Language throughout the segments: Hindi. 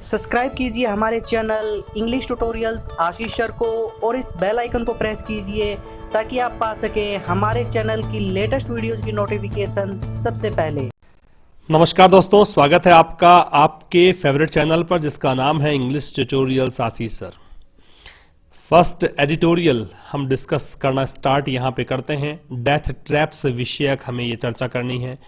सब्सक्राइब कीजिए हमारे चैनल इंग्लिश ट्यूटोरियल्स आशीष सर को और इस बेल आइकन को प्रेस कीजिए ताकि आप पा सकें हमारे चैनल की लेटेस्ट वीडियोस की नोटिफिकेशन सबसे पहले। नमस्कार दोस्तों, स्वागत है आपका आपके फेवरेट चैनल पर जिसका नाम है इंग्लिश ट्यूटोरियल्स आशीष सर। फर्स्ट एडिटोरियल हम डिस्कस करना स्टार्ट यहाँ पे करते हैं। डेथ ट्रैप्स विषयक हमें ये चर्चा करनी है।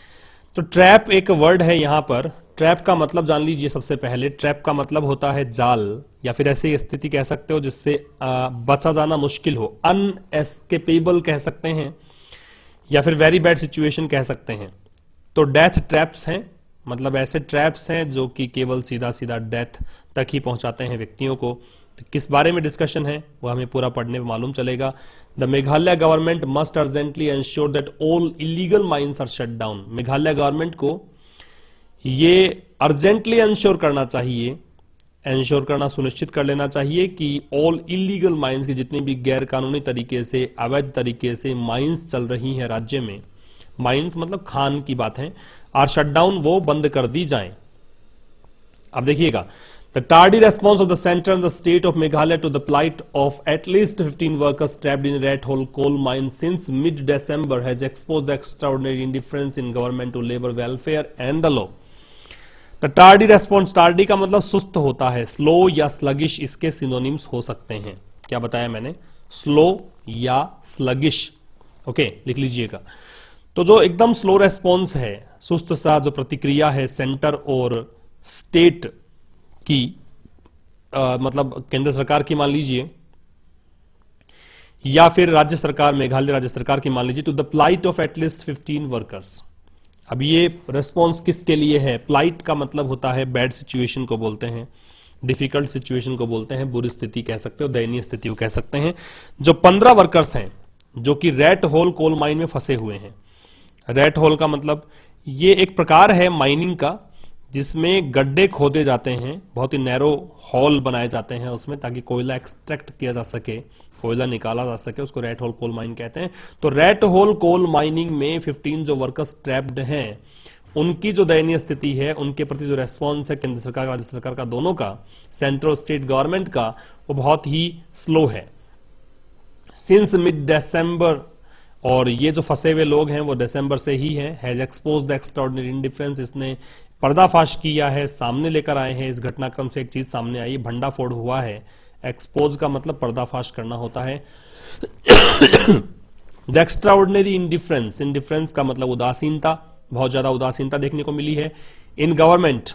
तो ट्रैप एक वर्ड है यहाँ पर। ट्रैप का मतलब जान लीजिए सबसे पहले। ट्रैप का मतलब होता है जाल या फिर ऐसी स्थिति कह सकते हो जिससे बचा जाना मुश्किल हो। अनएस्केपेबल कह सकते हैं या फिर वेरी बैड सिचुएशन कह सकते हैं। तो डेथ ट्रैप्स हैं, मतलब ऐसे ट्रैप्स हैं जो कि केवल सीधा सीधा डेथ तक ही पहुंचाते हैं व्यक्तियों को। तो किस बारे में डिस्कशन है वो हमें पूरा पढ़ने में मालूम चलेगा। The Meghalaya government must urgently ensure that all illegal mines are shut down. Meghalaya government को ये अर्जेंटली एंश्योर करना चाहिए, एंश्योर करना सुनिश्चित कर लेना चाहिए कि ऑल इलीगल माइंस की जितनी भी गैर कानूनी तरीके से, अवैध तरीके से माइंस चल रही हैं राज्य में, माइंस मतलब खान की बात है, आर शट डाउन, वो बंद कर दी जाएं। अब देखिएगा, the tardy response of the centre and the state of Meghalaya to the plight of at least 15 workers trapped in rat hole coal mine since mid December has exposed the extraordinary indifference in government to labour welfare and the law. The tardy response, tardy का मतलब सुस्त होता है, स्लो या स्लगिश इसके सिनोनिम्स हो सकते हैं। क्या बताया मैंने? स्लो या स्लगिश। ओके, लिख लीजिएगा। तो जो एकदम स्लो रेस्पॉन्स है, सुस्त सा जो प्रतिक्रिया है सेंटर और स्टेट की, मतलब केंद्र सरकार की मान लीजिए या फिर राज्य सरकार, मेघालय राज्य सरकार की मान लीजिए, to the plight of at least 15 workers. अब ये रेस्पॉन्स किसके लिए है? प्लाइट का मतलब होता है बैड सिचुएशन को बोलते हैं, डिफिकल्ट सिचुएशन को बोलते हैं, बुरी स्थिति कह सकते हो, दयनीय स्थिति को कह सकते हैं। जो 15 वर्कर्स हैं जो कि रेड होल कोल माइन में फंसे हुए हैं। रेड होल का मतलब ये एक प्रकार है माइनिंग का जिसमें गड्ढे खोदे जाते हैं, बहुत ही नैरो हॉल बनाए जाते हैं उसमें, ताकि कोयला एक्सट्रैक्ट किया जा सके, कोयला निकाला जा सके, उसको रेड होल कोल माइन कहते हैं। तो रेड होल कोल माइनिंग में 15 जो वर्कर्स ट्रैप्ड हैं, उनकी जो दयनीय स्थिति है, उनके प्रति जो रेस्पॉन्स है केंद्र सरकार, राज्य सरकार का, दोनों का, सेंट्रल स्टेट गवर्नमेंट का, वो बहुत ही स्लो है। सिंस मिड December, और ये जो फंसे हुए लोग हैं वो दिसंबर से ही है। Has expose the extraordinary indifference, इसने पर्दाफाश किया है, सामने लेकर आए हैं। इस घटनाक्रम से एक चीज सामने आई, भंडाफोड़ हुआ है। एक्सपोज का मतलब पर्दाफाश करना होता है। द एक्स्ट्राऑर्डिनरी इंडिफरेंस, इंडिफरेंस का मतलब उदासीनता, बहुत ज्यादा उदासीनता देखने को मिली है। इन गवर्नमेंट,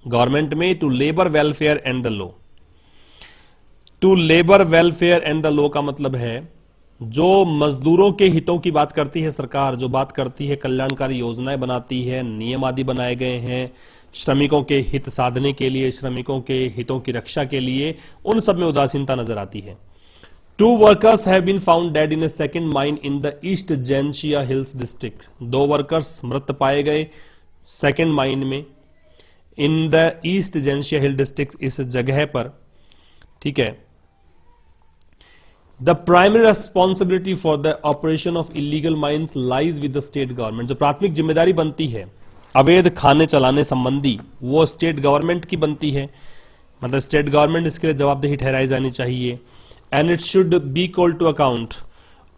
गवर्नमेंट में, to labour welfare and the law. To labour welfare and the law का मतलब है जो मजदूरों के हितों की बात करती है सरकार, जो बात करती है, कल्याणकारी योजनाएं बनाती है, नियम आदि बनाए गए हैं श्रमिकों के हित साधने के लिए, श्रमिकों के हितों की रक्षा के लिए, उन सब में उदासीनता नजर आती है। 2 workers have been found dead in a second mine in the East Jaintia Hills district. 2 workers मृत पाए गए सेकंड माइन में, in the East Jaintia Hill district, इस जगह पर। ठीक है। The primary responsibility for the operation of illegal mines lies with the state government। जो प्राथमिक जिम्मेदारी बनती है अवैध खाने चलाने संबंधी, वो स्टेट गवर्नमेंट की बनती है, मतलब स्टेट गवर्नमेंट इसके लिए जवाबदेही ठहराई जानी चाहिए। And it should be call to account.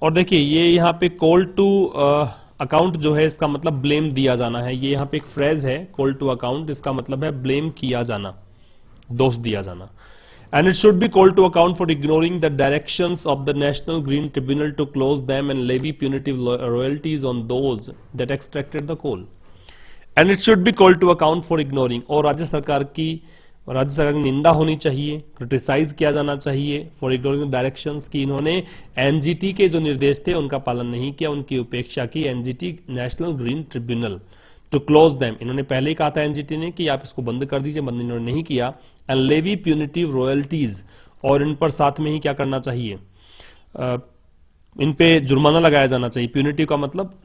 और देखिए, ये यहाँ पे कॉल टू अकाउंट जो है, इसका मतलब ब्लेम दिया जाना है। ये यहाँ पे एक फ्रेज है, कॉल टू अकाउंट, इसका मतलब है ब्लेम किया जाना, दोष दिया जाना। And it should be called to account for ignoring the directions of the National Green Tribunal to close them and levy punitive royalties on those that extracted the coal. And it should be called to account for ignoring, और राज्य सरकार की निंदा होनी चाहिए, क्रिटिसाइज किया जाना चाहिए, फॉर इग्नोरिंग द डायरेक्शंस, की इन्होंने एनजीटी के जो निर्देश थे उनका पालन नहीं किया, उनकी उपेक्षा की। NGT, national green tribunal, to close them, इन्होंने पहले ही कहा था एनजीटी ने कि आप इसको बंद कर दीजिए, बंद इन्होंने नहीं किया। एंड लेवी प्यूनिटिव रॉयल्टीज, और इन पर साथ में ही क्या करना चाहिए, इन पे जुर्माना लगाया जाना चाहिए। प्यूनिटिव का मतलब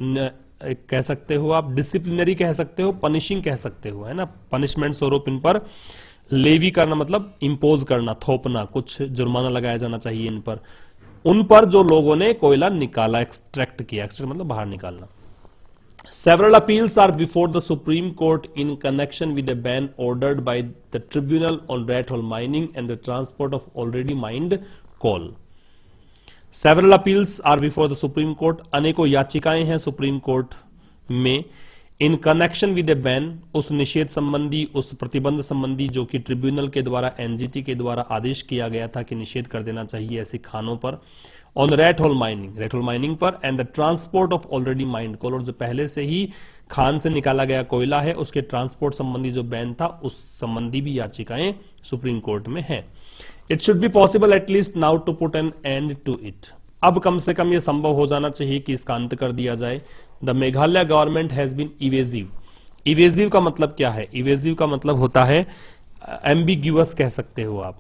कह सकते हो आप, डिसिप्लिनरी कह सकते हो, पनिशिंग कह सकते हो, है ना, पनिशमेंट स्वरूप इन पर। लेवी करना मतलब इंपोज करना, थोपना, कुछ जुर्माना लगाया जाना चाहिए इन पर, उन पर जो लोगों ने कोयला निकाला, एक्सट्रैक्ट किया। एक्सट्रैक्ट मतलब बाहर निकालना। Several appeals are before the Supreme Court in connection with a ban ordered by the Tribunal on rat hole mining and the transport of already mined coal. Several appeals are before the Supreme Court. अनेकों याचिकाएं हैं सुप्रीम कोर्ट में in connection with A ban, उस निषेध संबंधी, उस प्रतिबंध संबंधी जो कि ट्रिब्यूनल के द्वारा, एनजीटी के द्वारा आदेश किया गया था कि निषेध कर देना चाहिए ऐसे खानों पर, ऑन रेट होल माइनिंग पर, and the transport of already mined coal, और जो पहले से ही खान से निकाला गया कोयला है उसके ट्रांसपोर्ट संबंधी जो बैन था उस संबंधी भी याचिकाएं सुप्रीम कोर्ट में है. It should be possible at least now to put an end to it. अब कम से कम यह संभव हो जाना चाहिए कि इसका अंत कर दिया जाए. The Meghalaya government has been evasive. Evasive का मतलब क्या है? इवेजिव का मतलब होता है एम्बिग्यूअस कह सकते हो आप,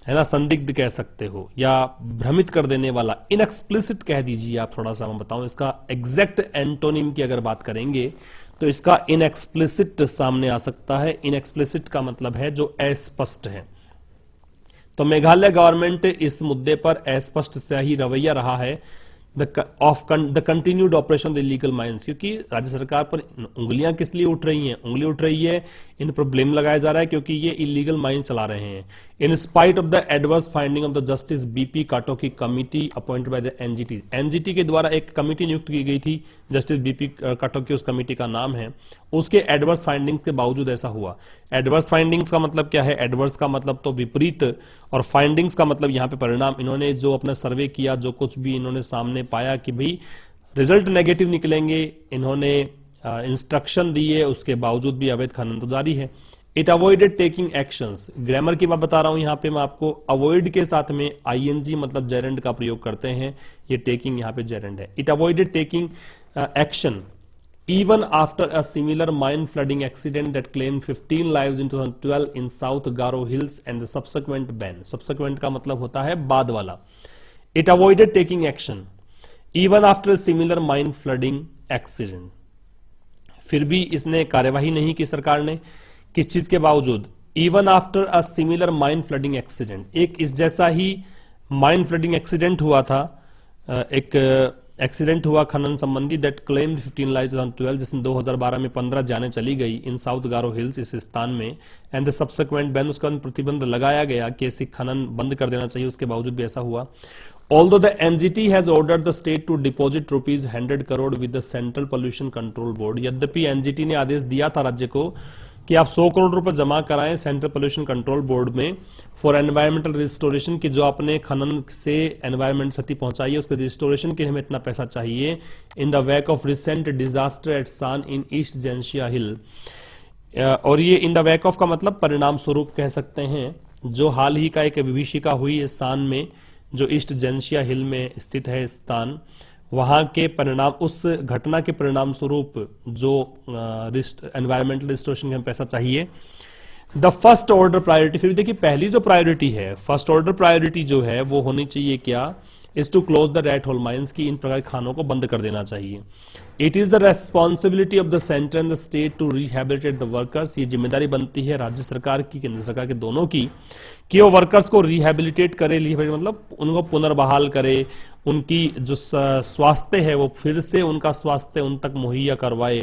है ना, संदिग्ध कह सकते हो, या भ्रमित कर देने वाला, इनएक्सप्लिसिट कह दीजिए आप. थोड़ा सा मैं बताऊं इसका एग्जैक्ट एंटोनिम की अगर बात करेंगे तो इसका इनएक्सप्लिसिट सामने आ सकता है. इनएक्सप्लिसिट का मतलब है जो अस्पष्ट है. तो मेघालय गवर्नमेंट इस मुद्दे पर अस्पष्ट से ही रवैया रहा है the continued operation of the illegal mines, क्योंकि राज्य सरकार पर उंगलियां किस लिए उठ रही हैं? उंगली उठ रही है, इन पर ब्लेम लगाया जा रहा है क्योंकि ये इलीगल माइन चला रहे हैं. In spite of the adverse finding of the Justice BP Katoki committee appointed by the NGT. NGT के द्वारा एक कमिटी नियुक्त की गई थी, जस्टिस बीपी काटोकी उस कमिटी का नाम है. उसके एडवर्स फाइंडिंग्स के बावजूद ऐसा हुआ. एडवर्स फाइंडिंग्स का मतलब क्या है? एडवर्स का मतलब तो विपरीत, और फाइंडिंग्स का मतलब यहां पे परिणाम. इन्होंने जो अपना सर्वे किया, जो कुछ भी इन्होंने सामने पाया कि भाई रिजल्ट नेगेटिव निकलेंगे, इन्होंने इंस्ट्रक्शन दिए, उसके बावजूद भी अवैध खनन तो जारी है. It avoided taking actions. Grammar की बात बता रहा हूं यहां पे मैं आपको. अवॉइड के साथ में आईएनजी मतलब जेरेंड का प्रयोग करते हैं. ये टेकिंग यहां पे जेरेंड है. It avoided taking action even after a similar mine flooding accident that claimed 15 lives in 2012 in South Garo Hills and the subsequent ban. Subsequent का मतलब होता है बाद वाला. It avoided taking action even after a similar mine flooding accident. फिर भी इसने कार्यवाही नहीं की सरकार ने. किस चीज के बावजूद? Even after a similar mine flooding accident. एक इस जैसा ही माइन फ्लडिंग एक्सीडेंट हुआ था, एक एक्सीडेंट हुआ खनन संबंधी, दैट क्लेम्ड 15 लाइव्स 2012, जिसमें 2012 में 15 जाने चली गई इन साउथ गारो हिल्स, इस स्थान में. एंड द सब्सिक्वेंट बैन, उसका प्रतिबंध लगाया गया कि ऐसी खनन बंद कर देना चाहिए, उसके बावजूद भी ऐसा हुआ. Although the NGT has ordered the state to deposit rupees 100 crore with the Central Pollution Control Board, यद्यपि एनजीटी ने आदेश दिया था राज्य को कि आप 100 करोड़ रुपए जमा कराएं सेंट्रल पोल्यूशन कंट्रोल बोर्ड में फॉर एनवायरमेंटल रिस्टोरेशन, की जो आपने खनन से एनवायरमेंट क्षति पहुंचाई है उसके रिस्टोरेशन के लिए हमें इतना पैसा चाहिए. In the wake of recent disaster at सान इन ईस्ट जेंशिया हिल. और ये इन द वैक ऑफ का मतलब परिणाम स्वरूप कह सकते हैं, जो हाल ही का एक विभीषिका हुई है सान में, जो ईस्ट जेंशिया हिल में स्थित है स्थान, वहां के परिणाम, उस घटना के परिणाम स्वरूप जो एनवायरमेंटल रिस्टोरेशन के पैसा चाहिए. द फर्स्ट ऑर्डर प्रायोरिटी, फिर देखिए पहली जो प्रायोरिटी है, फर्स्ट ऑर्डर प्रायोरिटी जो है वो होनी चाहिए क्या? Is to close the rat hole mines, की इन प्रकार खानों को बंद कर देना चाहिए. It is the responsibility of the centre and the state to rehabilitate the workers, ये जिम्मेदारी बनती है राज्य सरकार की, केंद्र सरकार के दोनों की, कि वो वर्कर्स को रिहेबिलिटेट करे. मतलब उनको पुनर्बहाल करे, उनकी जो स्वास्थ्य है वो फिर से उनका स्वास्थ्य उन तक मुहैया करवाए,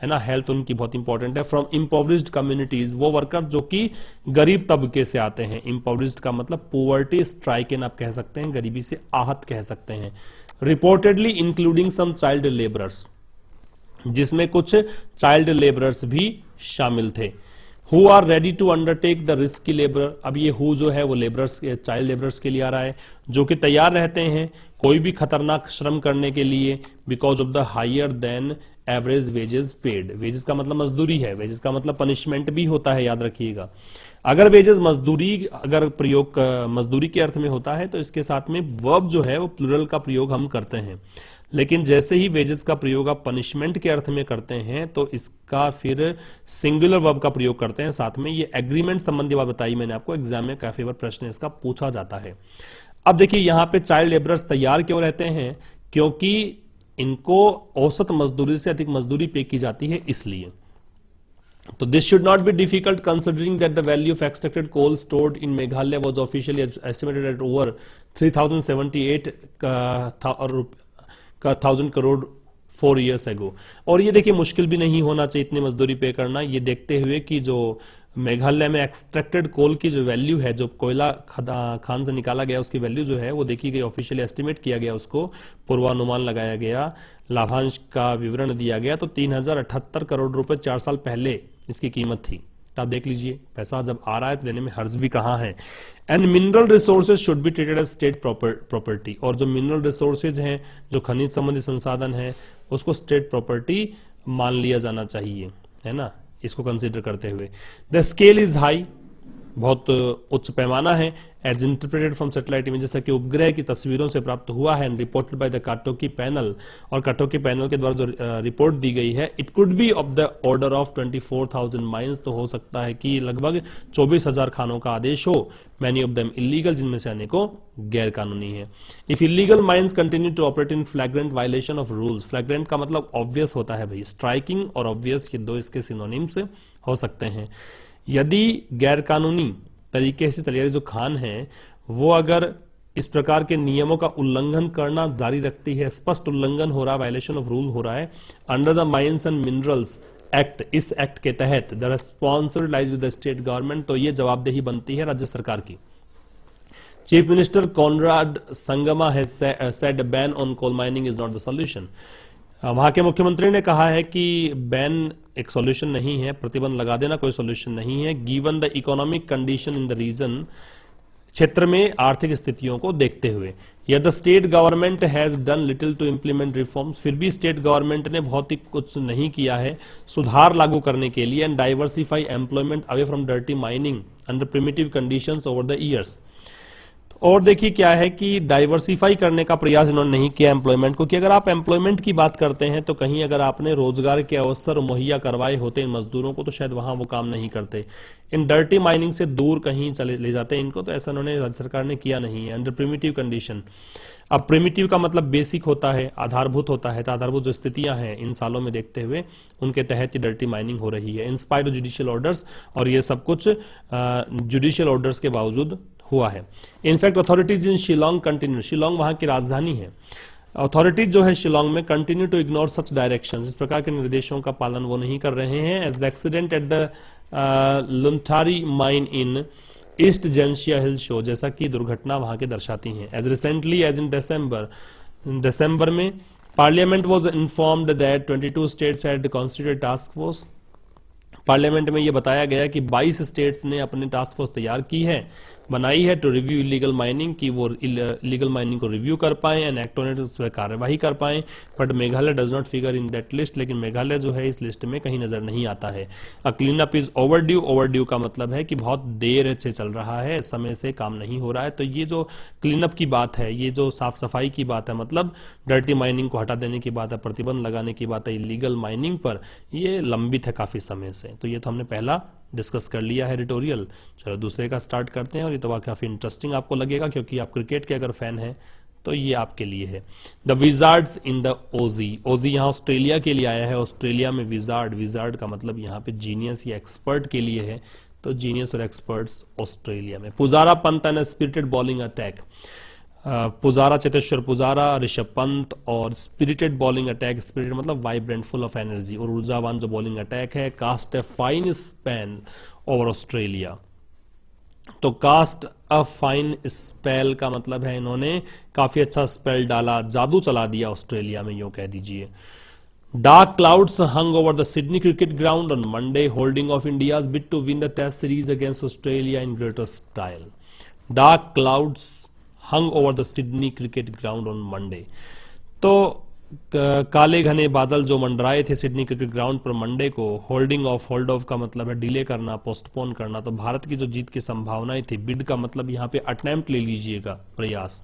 है ना. हेल्थ उनकी बहुत इंपॉर्टेंट है. फ्रॉम इम्पोवरिज्ड कम्युनिटीज, वो वर्कर जो कि गरीब तबके से आते हैं. इम्पोवरिज्ड का मतलब पोवर्टी स्ट्राइकन आप कह सकते हैं, गरीबी से आहत कह सकते हैं. Reportedly including some child labourers, जिसमें कुछ चाइल्ड लेबरर्स भी शामिल थे. Who are ready to undertake the risky labour, अब ये हु जो है वो लेबरर्स, चाइल्ड लेबरर्स के लिए आ रहा है, जो कि तैयार रहते हैं कोई भी खतरनाक श्रम करने के लिए, because of the higher than average wages paid. Wages का मतलब मजदूरी है, वेजेस का मतलब पनिशमेंट भी होता है, याद रखिएगा. अगर वेजेस मजदूरी, अगर प्रयोग मजदूरी के अर्थ में होता है तो इसके साथ में वर्ब जो है वो प्लूरल का प्रयोग हम करते हैं. लेकिन जैसे ही वेजेस का प्रयोग आप पनिशमेंट के अर्थ में करते हैं तो इसका फिर सिंगुलर वर्ब का प्रयोग करते हैं साथ में. ये एग्रीमेंट संबंधी बात बताई मैंने आपको, एग्जाम में काफी बार प्रश्न इसका पूछा जाता है. अब देखिए यहां पे चाइल्ड लेबरर्स तैयार क्यों रहते हैं? क्योंकि इनको औसत मजदूरी से अधिक मजदूरी पे की जाती है, इसलिए. तो this should not be difficult considering that the value of extracted coal stored in Meghalaya was officially estimated at over 3078 1000 crore 4 years ago। और ये देखिए मुश्किल भी नहीं होना चाहिए इतनी मजदूरी पे करना, ये देखते हुए कि जो मेघालय में एक्सट्रैक्टेड कोल की जो वैल्यू है, जो कोयला खान से निकाला गया उसकी वैल्यू जो है वो देखी गई, ऑफिशियली एस्टिमेट किया गया, उसको पूर्वानुमान लगाया गया, लाभांश का विवरण दिया गया, तो 3078 करोड़ रुपए 4 साल पहले इसकी कीमत थी। तो आप देख लीजिए पैसा जब आ रहा है तो देने में हर्ज भी कहाँ है। And mineral resources should be treated as state property, और जो मिनरल रिसोर्सेज हैं, जो खनिज संबंधी संसाधन है, उसको स्टेट प्रॉपर्टी मान लिया जाना चाहिए, है ना, इसको कंसीडर करते हुए। द स्केल इज हाई, बहुत उच्च पैमाना है, as interpreted from satellite image, जैसा कि उपग्रह की तस्वीरों से प्राप्त हुआ है, and reported by the Katoki panel, और काटोकी पैनल के द्वारा जो रिपोर्ट दी गई है, it could be of the order of 24,000 mines, तो हो सकता है कि लगभग 24,000 खानों का आदेश हो, मैनी ऑफ देम इलीगल, जिनमें से अनेकों गैर कानूनी है। If illegal mines continue to operate in flagrant violation of rules, flagrant का मतलब ऑब्वियस होता है भाई, स्ट्राइकिंग और ऑब्वियस ये दो इसके सिनोनिम्स हो सकते हैं। यदि गैर कानूनी तरीके से चली जो खान है वो अगर इस प्रकार के नियमों का उल्लंघन करना जारी रखती है, स्पष्ट उल्लंघन हो रहा है, वायलेशन ऑफ रूल हो रहा है, under the mines and minerals act, इस एक्ट के तहत the responsibility lies with the state government, तो ये जवाबदेही बनती है राज्य सरकार की। Chief minister Conrad Sangma has said ban on coal mining is not the solution, वहां के मुख्यमंत्री ने कहा है कि बैन एक सॉल्यूशन नहीं है, प्रतिबंध लगा देना कोई सॉल्यूशन नहीं है, given the economic condition in the region, क्षेत्र में आर्थिक स्थितियों को देखते हुए। या the state government has done little to implement reforms, फिर भी स्टेट गवर्नमेंट ने बहुत ही कुछ नहीं किया है सुधार लागू करने के लिए, and diversify employment away from dirty mining under primitive conditions over the years. और देखिए क्या है कि डाइवर्सिफाई करने का प्रयास इन्होंने नहीं किया एम्प्लॉयमेंट को, कि अगर आप एम्प्लॉयमेंट की बात करते हैं तो कहीं अगर आपने रोजगार के अवसर मुहैया करवाए होते इन मजदूरों को तो शायद वहां वो काम नहीं करते, इन डर्टी माइनिंग से दूर कहीं चले ले जाते इनको, तो ऐसा उन्होंने राज्य सरकार ने किया नहीं है। अंडर प्रिमिटिव कंडीशन, अब प्रिमिटिव का मतलब बेसिक होता है, आधारभूत होता है, तो आधारभूत जो स्थितियां हैं इन सालों में देखते हुए उनके तहत ये डर्टी माइनिंग हो रही है, इंस्पायर्ड जुडिशियल ऑर्डर्स, और ये सब कुछ जुडिशियल ऑर्डर्स के बावजूद हुआ है। In fact authorities in Shillong continue, Shillong वहां की राजधानी है, अथॉरिटीज जो है शिलोंग में continue to ignore such directions, इस प्रकार के निर्देशों का पालन वो नहीं कर रहे हैं। As the accident at the Lumthari mine in East Jaintia Hill show, जैसा कि दुर्घटना वहां के दर्शाती हैं। As recently as in December में parliament was informed that 22 states had constituted task force, parliament में यह बताया गया कि 22 स्टेट्स ने अपनी टास्क फोर्स तैयार की है, बनाई है टू रिव्यू इलीगल माइनिंग, की वो इलीगल माइनिंग को रिव्यू कर पाए एंड एक्ट ऑन इट, उस पर कार्यवाही कर पाए। But Meghalaya does not figure in that list, लेकिन मेघालय जो है इस लिस्ट में कहीं नजर नहीं आता है। A clean up is overdue, overdue का मतलब है कि बहुत देर से चल रहा है, समय से काम नहीं हो रहा है। तो ये जो क्लीन अप की बात है, ये जो साफ सफाई की बात है, मतलब डर्टी माइनिंग को हटा देने की बात है, प्रतिबंध लगाने की बात है इलीगल माइनिंग पर, ये लंबित है काफी समय से। तो ये तो हमने पहला डिस्कस कर लिया है एडिटोरियल। चलो दूसरे का स्टार्ट करते हैं, और ये तो काफी इंटरेस्टिंग आपको लगेगा क्योंकि आप क्रिकेट के अगर फैन हैं तो ये आपके लिए है। The wizards in the Oz, Oz यहाँ ऑस्ट्रेलिया के लिए आया है, ऑस्ट्रेलिया में विजार्ड, विजार्ड का मतलब यहाँ पे जीनियस या एक्सपर्ट के लिए है, तो जीनियस और एक्सपर्ट्स ऑस्ट्रेलिया में। Pujara Pant and spirited bowling attack, Pujara Cheteshwar Pujara, Rishabh Pant और स्पिरिटेड बॉलिंग अटैक, स्पिरिटेड मतलब वाइब्रेंट, फुल ऑफ एनर्जी और ऊर्जावान जो बॉलिंग अटैक है। Cast a fine spell over Australia, तो कास्ट अ फाइन स्पेल का मतलब है इन्होंने काफी अच्छा स्पेल डाला, जादू चला दिया ऑस्ट्रेलिया में, यूं कह दीजिए। Dark clouds hung over the Sydney cricket ground on Monday, holding off India's bid to win the test series against Australia in greater style. Dark clouds hung over the Sydney cricket ground on Monday, तो काले घने बादल जो मंडराए थे सिडनी क्रिकेट ग्राउंड पर मंडे को। होल्डिंग ऑफ, होल्ड ऑफ का मतलब है डिले करना, पोस्टपोन करना, तो भारत की जो जीत की संभावनाएं थी, बिड का मतलब यहाँ पे अटेम्प्ट ले लीजिएगा, प्रयास,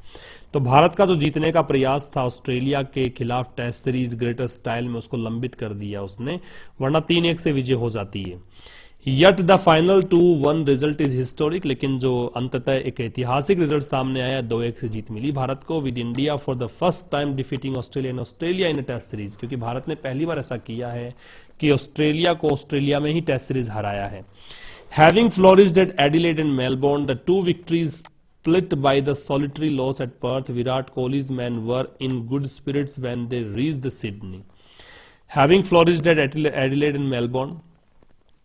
तो भारत का जो जीतने का प्रयास था ऑस्ट्रेलिया के खिलाफ टेस्ट सीरीज ग्रेटर स्टाइल में, उसको लंबित कर दिया उसने, वरना 3-1 से विजय हो जाती है। Yet the final 2-1 result is historic, लेकिन जो अंततः एक ऐतिहासिक रिजल्ट सामने आया, 2-1 से जीत मिली भारत को, with India for the first time defeating Australia in test series, क्योंकि भारत ने पहली बार ऐसा किया है कि ऑस्ट्रेलिया को ऑस्ट्रेलिया में ही टेस्ट सीरीज हराया है। Having flourished at Adelaide and Melbourne, the 2 victories split by the solitary loss at Perth, Virat Kohli's men were in good spirits when they reached Sydney. Having flourished at Adelaide in Melbourne.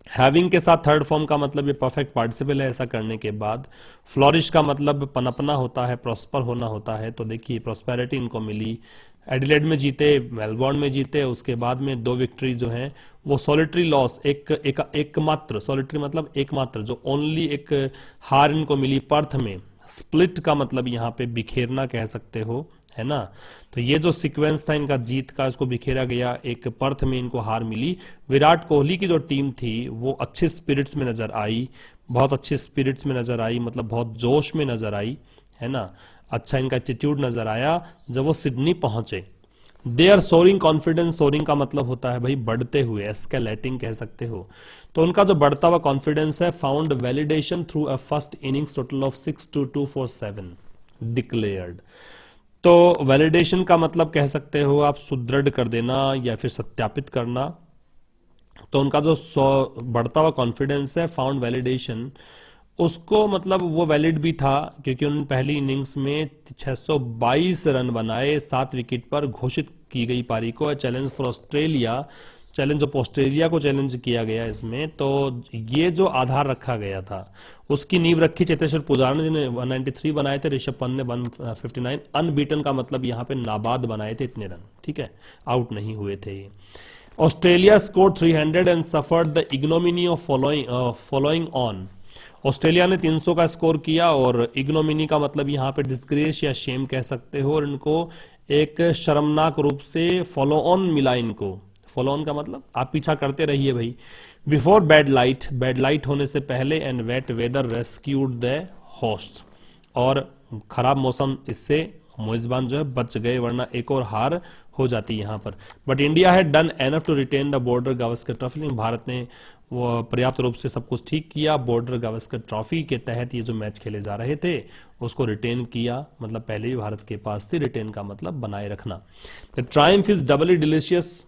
Having के साथ थर्ड फॉर्म का मतलब ये परफेक्ट पार्टिसिपल है ऐसा करने के बाद। फ्लोरिश का मतलब पनपना होता है, प्रॉस्पर होना होता है। तो देखिए प्रॉस्पेरिटी इनको मिली, एडिलेड में जीते, मेलबोर्न में जीते, उसके बाद में 2 विक्ट्री जो हैं वो सॉलिटरी लॉस, एकमात्र, सॉलिटरी मतलब एकमात्र, जो ओनली एक हार इनको मिली पर्थ में। स्प्लिट का मतलब यहाँ पे बिखेरना कह सकते हो, है ना। तो ये जो सीक्वेंस था इनका जीत का, इसको बिखेरा गया, एक पर्थ में इनको हार मिली। विराट कोहली की जो टीम थी वो अच्छे स्पिरिट्स में नजर आई, बहुत अच्छे स्पिरिट्स में नजर आई, मतलब बहुत जोश में नजर आई, है ना। अच्छा इनका एटीट्यूड नजर आया जब वो सिडनी पहुंचे। They are soaring confidence, soaring का मतलब होता है भाई बढ़ते हुए, एस्केलेटिंग कह सकते हो। तो उनका जो बढ़ता हुआ कॉन्फिडेंस है found validation through a first innings total of 6-2 for 7 declared. तो वैलिडेशन का मतलब कह सकते हो आप सुदृढ़ कर देना या फिर सत्यापित करना। तो उनका जो बढ़ता हुआ कॉन्फिडेंस है फाउंड वैलिडेशन, उसको मतलब वो वैलिड भी था क्योंकि उन्होंने पहली इनिंग्स में 622 रन बनाए 7 विकेट पर। घोषित की गई पारी को challenge for Australia, challenge of Australia को चैलेंज किया गया इसमें। तो ये जो आधार रखा गया था उसकी नींव रखी चेतेश्वर पुजारा ने, जिन्हें 193 बनाए थे, ऋषभ पंत ने 159। अनबीटन का मतलब यहाँ पे नाबाद बनाए थे इतने रन, ठीक है, आउट नहीं हुए थे ये। Australia score 300 and suffered the ignominy of following on. Australia ने 300 का स्कोर किया और इग्नोमिनी का मतलब यहाँ पे डिस्ग्रेस या शेम कह सकते हो, और इनको एक शर्मनाक रूप से फॉलो ऑन मिला इनको। फॉलो ऑन का मतलब आप पीछा करते रहिए भाई। Before bad light, bad light होने से पहले, and wet weather rescued the host, और खराब मौसम इससे मेजबान जो है बच गए, वरना एक और हार हो जाती यहां पर। But India had done enough to retain the Border Gavaskar trophy, लेकिन भारत ने वो पर्याप्त रूप से सब कुछ ठीक किया। बॉर्डर गावस्कर ट्रॉफी के तहत ये जो मैच खेले जा रहे थे उसको रिटेन किया, मतलब पहले ही भारत के पास थी, रिटेन का मतलब बनाए रखना। The Triumph is Dabali delicious,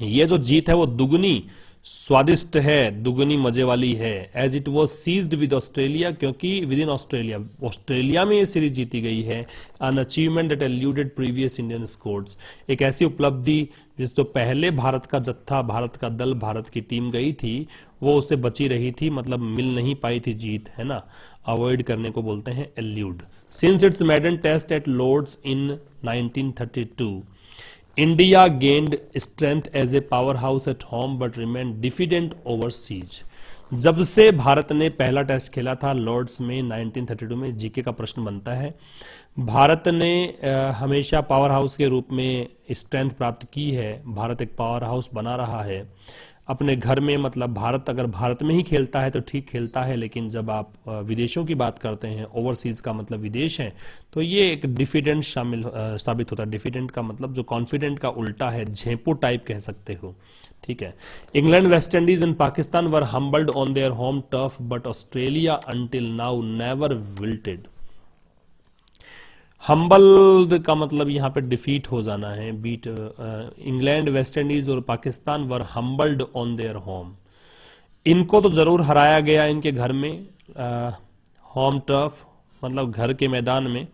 ये जो जीत है वो दुगनी स्वादिष्ट है, दुगनी मजे वाली है। As it was sealed with Australia, क्योंकि विद इन ऑस्ट्रेलिया, ऑस्ट्रेलिया में ये सीरीज जीती गई है। An achievement that eluded previous Indian scores, एक ऐसी उपलब्धि जिस तो पहले भारत का जत्था, भारत का दल, भारत की टीम गई थी वो उससे बची रही थी, मतलब मिल नहीं पाई थी जीत, है ना। अवॉइड करने को बोलते हैं elude. Since its maiden test at Lord's in 1932, India gained strength as a powerhouse at home but remained defeated overseas. जब से भारत ने पहला टेस्ट खेला था लॉर्ड्स में 1932 में, जीके का प्रश्न बनता है, भारत ने हमेशा पावर हाउस के रूप में स्ट्रेंथ प्राप्त की है। भारत एक पावर हाउस बना रहा है अपने घर में, मतलब भारत अगर भारत में ही खेलता है तो ठीक खेलता है, लेकिन जब आप विदेशों की बात करते हैं, ओवरसीज का मतलब विदेश है, तो ये एक डिफिडेंट साबित होता है। डिफिडेंट का मतलब जो कॉन्फिडेंट का उल्टा है, झेंपू टाइप कह सकते हो, ठीक है। England, West Indies and Pakistan were humbled on their home turf but Australia until now never wilted. Humbled का मतलब यहाँ पे डिफीट हो जाना है, बीट। इंग्लैंड, वेस्ट इंडीज और पाकिस्तान वर हम्बल्ड ऑन देयर होम, इनको तो जरूर हराया गया इनके घर में, होम टर्फ मतलब घर के मैदान में।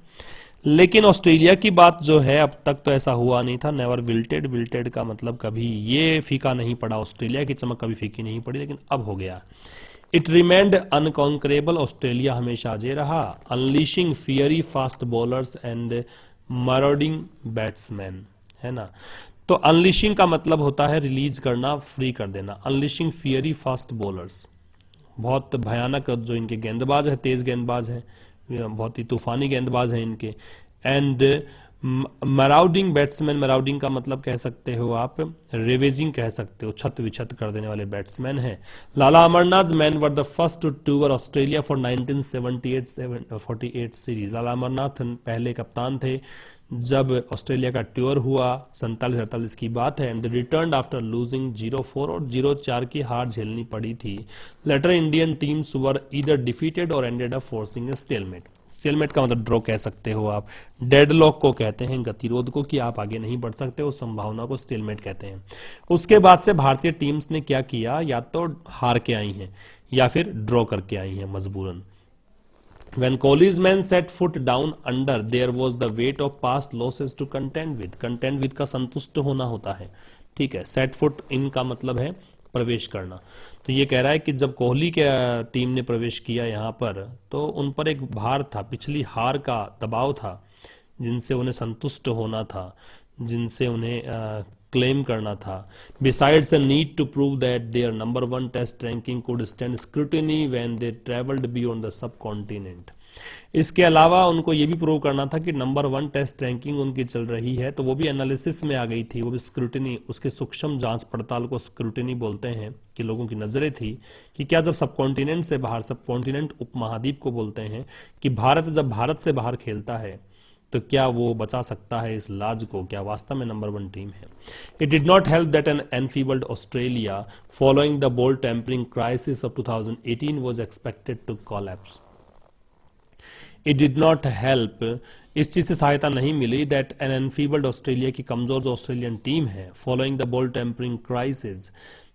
लेकिन ऑस्ट्रेलिया की बात जो है अब तक तो ऐसा हुआ नहीं था। नेवर विल्टेड, विल्टेड का मतलब कभी ये फीका नहीं पड़ा, ऑस्ट्रेलिया की चमक कभी फीकी नहीं पड़ी, लेकिन अब हो गया। इट रिमेंड अनकॉन्करेबल, ऑस्ट्रेलिया हमेशा अजय रहा। Unleashing fiery fast bowlers and marauding batsmen, है ना। तो अनलीशिंग का मतलब होता है रिलीज करना, फ्री कर देना। अनलीशिंग फियरी फास्ट बॉलर्स, बहुत भयानक जो इनके गेंदबाज है, तेज गेंदबाज है, बहुत ही तूफानी गेंदबाज हैं इनके। एंड मराउडिंग बैट्समैन, मराउडिंग का मतलब कह सकते हो आप रेवेजिंग कह सकते हो, छत विछत कर देने वाले बैट्समैन हैं। Lala Amarnath man were the first to tour Australia for 1978-48 series. Lala Amarnath पहले कप्तान थे जब ऑस्ट्रेलिया का टूर हुआ, 47-48 की बात है। एंड रिटर्न आफ्टर लूजिंग 0-4 और 0-4 की हार झेलनी पड़ी थी। Later Indian teams were either defeated or ended up forcing a stalemate. Stalemate का मतलब ड्रॉ कह सकते हो आप। डेडलॉक को कहते हैं गतिरोध को, कि आप आगे नहीं बढ़ सकते, उस संभावना को स्टेलमेट कहते हैं। उसके बाद से भारतीय टीम्स ने क्या किया, या तो हार के आई हैं या फिर ड्रॉ करके आई हैं मजबूरन। When Kohli's men set foot down under, there was the weight of past losses to contend with. Contend with का संतुष्ट होना होता है, ठीक है, सेट फुट इन का मतलब है प्रवेश करना। तो ये कह रहा है कि जब कोहली के टीम ने प्रवेश किया यहाँ पर तो उन पर एक भार था, पिछली हार का दबाव था, जिनसे उन्हें संतुष्ट होना था, जिनसे उन्हें क्लेम करना था। Besides a need to prove that their number 1 test ranking could stand scrutiny when they travelled beyond the subcontinent. इसके अलावा उनको ये भी प्रूव करना था कि नंबर 1 टेस्ट रैंकिंग उनकी चल रही है, तो वो भी एनालिसिस में आ गई थी, वो भी स्क्रूटिनी, उसके सूक्ष्म जांच पड़ताल को स्क्रूटिनी बोलते हैं, कि लोगों की नजरें थी कि क्या जब सब कॉन्टिनेंट से बाहर, सब कॉन्टिनेंट उपमहाद्वीप को बोलते हैं, कि भारत जब भारत से बाहर खेलता है तो क्या वो बचा सकता है इस लाज को, क्या वास्तव में नंबर 1 टीम है। It did not help that an enfeebled Australia following the ball tampering crisis of 2018 was expected to collapse. It did not help, इस चीज से सहायता नहीं मिली, दैट एन एनफीबल्ड ऑस्ट्रेलिया की कमजोर जो ऑस्ट्रेलियन टीम है, following the ball tampering crisis,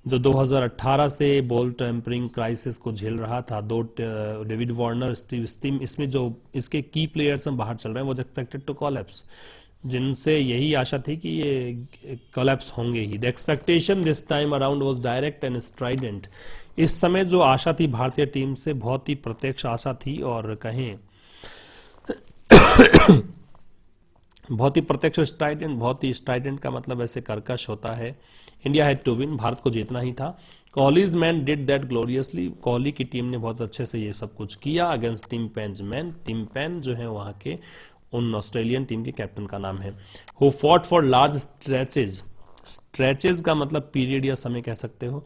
जो 2018 से बॉल टेम्परिंग क्राइसिस को झेल रहा था, डेविड वार्नर, स्टीव स्मिथ, इसमें जो इसके की प्लेयर्स हम बाहर चल रहे हैं, वो एक्सपेक्टेड टू कोलैप्स, जिनसे यही आशा थी कि ये कोलैप्स होंगे ही। The expectation this time around was direct and strident. इस समय जो आशा थी भारतीय टीम से, बहुत ही प्रत्यक्ष आशा थी, और कहें बहुत ही प्रत्यक्ष स्ट्राइडेंट, बहुत ही स्ट्राइडेंट का मतलब ऐसे कर्कश होता है। India had to win, Bharat को जीतना ही था। Kohli's men did that gloriously, Kohli की टीम ने बहुत अच्छे से ये सब कुछ किया against Tim Paine's men. Tim Paine जो है वहां के उन ऑस्ट्रेलियन टीम के कैप्टन का नाम है। Who fought for large stretches, stretches का मतलब पीरियड या समय कह सकते हो।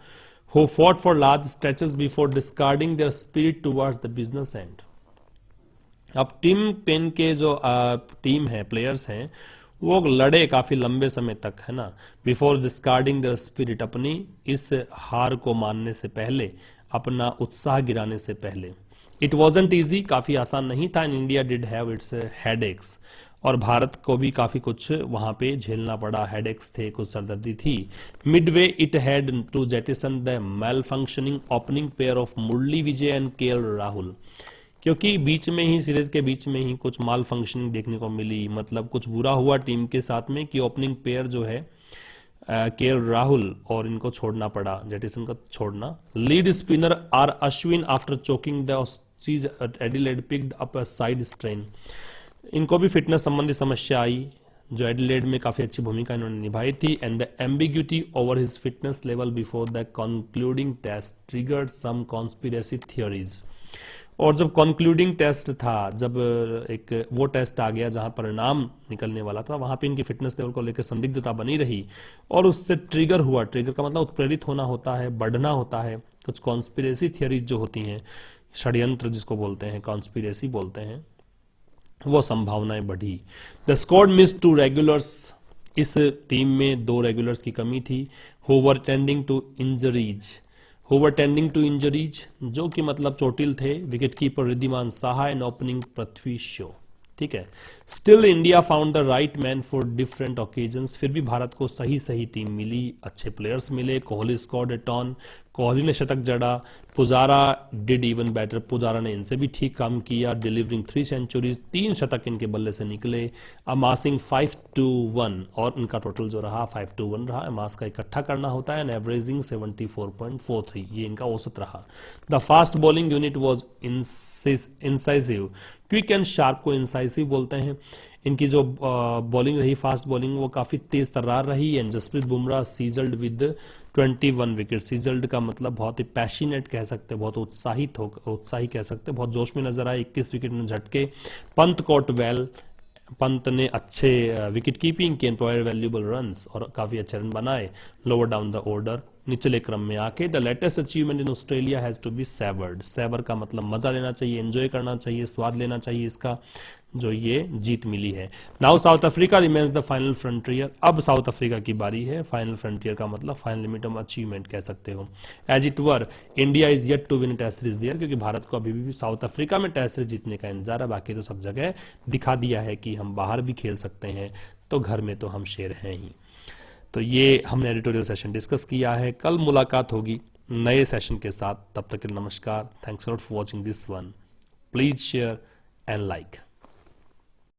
Who fought for large stretches before discarding their spirit towards the business end. अब टिम पेन के जो टीम है, प्लेयर्स हैं, वो लड़े काफी लंबे समय तक, है ना, बिफोर डिस्कार्डिंग देयर स्पिरिट, अपनी इस हार को मानने से पहले, अपना उत्साह गिराने से पहले। इट वॉजंट ईजी, काफी आसान नहीं था। And India did have it's headaches, और भारत को भी काफी कुछ वहां पे झेलना पड़ा, हेडेक्स थे, कुछ सरदर्दी थी। Midway it had to jettison the malfunctioning opening pair of Murali Vijay and KL Rahul, क्योंकि बीच में ही, सीरीज के बीच में ही कुछ माल फंक्शनिंग देखने को मिली, मतलब कुछ बुरा हुआ टीम के साथ में कि ओपनिंग पेयर जो है केएल राहुल, और इनको छोड़ना पड़ा, जेटिसन का छोड़ना। Lead spinner R Ashwin after choking the ऑस्ट्रीज Adelaide picked up a side strain, इनको भी फिटनेस संबंधी समस्या आई, जो एडिलेड में काफी अच्छी भूमिका इन्होंने निभाई थी। And the ambiguity over his fitness level before the concluding test triggered some conspiracy theories. और जब कंक्लूडिंग टेस्ट था, जब एक वो टेस्ट आ गया जहां परिणाम निकलने वाला था, वहां पे इनकी फिटनेस लेवल को लेकर संदिग्धता बनी रही, और उससे ट्रिगर हुआ, ट्रिगर का मतलब उत्प्रेरित होना होता है, बढ़ना होता है, कुछ कॉन्स्पिरेसी थियरीज जो होती हैं, षड्यंत्र जिसको बोलते हैं, कॉन्स्पिरेसी बोलते हैं, वो संभावनाएं बढ़ी। द स्क्वाड मिस्ड 2 रेगुलर्स, इस टीम में 2 रेगुलर्स की कमी थी। Who were tending to injuries, जो कि मतलब चोटिल थे। Wicket keeper Wriddhiman Saha and opening Prithvi Shaw, ठीक है। Still India found the right man for different occasions, फिर भी भारत को सही टीम मिली, अच्छे प्लेयर्स मिले। कोहली स्कोर्ड ए टॉन, कोहली ने शतक जड़ा। Pujara did even better, Pujara ने इनसे भी ठीक काम किया, डिलीवरिंग 3 सेंचुरीज, 3 शतक इनके बल्ले से निकले। अमासिंग 5-1, और इनका टोटल जो रहा 5-1 रहा। अमास का इकट्ठा करना होता है, एंड एवरेजिंग 74.43, ये इनका औसत रहा। The fast bowling unit was incisive, quick and sharp को इंसाइसिव बोलते हैं। इनकी जो बॉलिंग रही, फास्ट बॉलिंग, वो काफी तेज तर्रार रही। And Jasprit Bumrah sizzled with 21 wicket, sizzled का मतलब बहुत ही पैशनेट कह सकते, बहुत उत्साही कह सकते, बहुत जोश में नजर आए। 21 विकेट में झटके। पंत कॉट वेल, पंत ने अच्छे विकेट कीपिंग की, एम्प्लॉयर वैल्यूएबल रन्स, और काफी अच्छे रन बनाए। लोअर डाउन द ऑर्डर, निचले क्रम में आके। The latest achievement in Australia has to be savoured, savour का मतलब मजा लेना चाहिए, एंजॉय करना चाहिए, स्वाद लेना चाहिए इसका, जो ये जीत मिली है। Now south Africa remains the final frontier, अब साउथ अफ्रीका की बारी है। फाइनल फ्रंटियर का मतलब फाइनल लिमिट ऑफ अचीवमेंट कह सकते हो। As it were India is yet to win test series there, क्योंकि भारत को अभी भी साउथ अफ्रीका में टेस्ट सीरीज जीतने का इंतजार है, बाकी तो सब जगह दिखा दिया है कि हम बाहर भी खेल सकते हैं, तो घर में तो हम शेर हैं ही। तो ये हमने एडिटोरियल सेशन डिस्कस किया है। कल मुलाकात होगी नए सेशन के साथ, तब तक के नमस्कार। Thanks a lot for watching this one, please share and like.